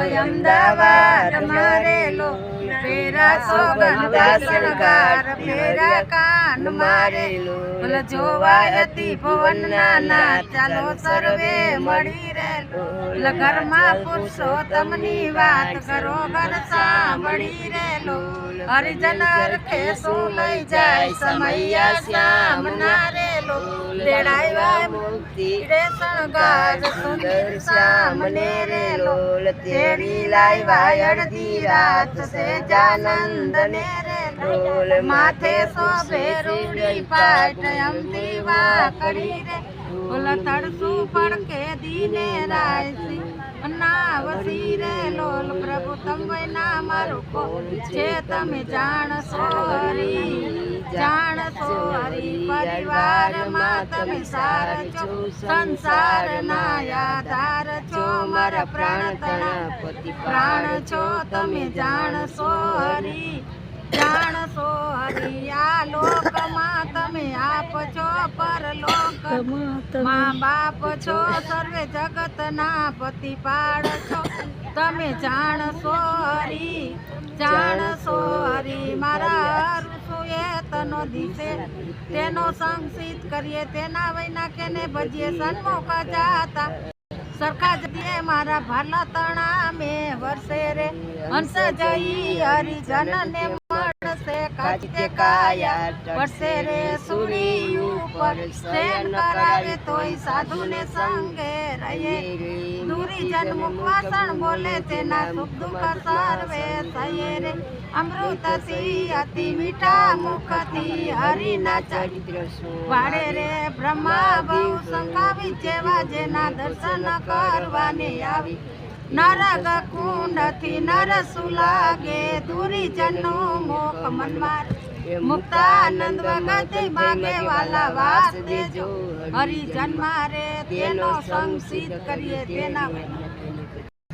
Ahmedabad મારેલો para સોગંદા શણગાર para કાન મારેલો જોવાય અતિ ભુવનના નાથ ચાલો સર્વે મળી રેલો ઘરમાં પુરુષોત્તમની વાત કરો ઘર સાંભળી રેલો હરિજન રખે શું લઈ જાય સમૈયા શ્યામ નારેલો તેડાવ્યા મુક્તિ રે શણગાર સુંદર શ્યામ ને રેલો તેડી લાવ્યા અડધી રાત સેજાનંદ ને રેલો માથે શોભે રૂડી પાટ અમથી વાકડી રે ઓલા તડસું પડકે દીને રાયસી નાવસી રે લોલ પ્રભુ તમે ના મારું કો છે તમે જાણશો હરી પરિવારમાં તમે સાર છો સંસાર ના આધાર છો મારા પ્રાણ તણા પતિ પ્રાણ છો તમે જાણશો હરી આ લોકમાં તમે આપ છો પરલોક મા બાપ છો સર્વે જગતના પતિ પાડ છો તમે જાણશો હરી મારા ઋષુએ તનો દિશે તેનો સંગીત કરીએ તેના વૈના કેને ભજીએ સન્મુખ જાતા સરખા જઈએ મારા ભાલા તણા મેં વર્ષે રે હંસ જઈ હરિજન ને મળશે કાચે કાયા વર્ષે રે સુરી ઉપર સેન કરાવે તોય સાધુ ને સંગે રહે દૂરી જન મુખવાસણ બોલે તેના સુખ દુઃખ સર્વે થયે રે અમૃતથી અતિ મીઠા મુખથી હરિના ચરિત્ર વાળે રે બ્રહ્મા બહુ સંકાવી જેવા જેના દર્શન કરવાને આવી નરગ કુંડથી નરસુ લાગે દૂરી જનનું મોખ મનમાં મુક્તાનંદ વખતે માગે વાલા વાત દેજો હરિજન મારે તેનો સંગ સિદ્ધ કરીએ તેના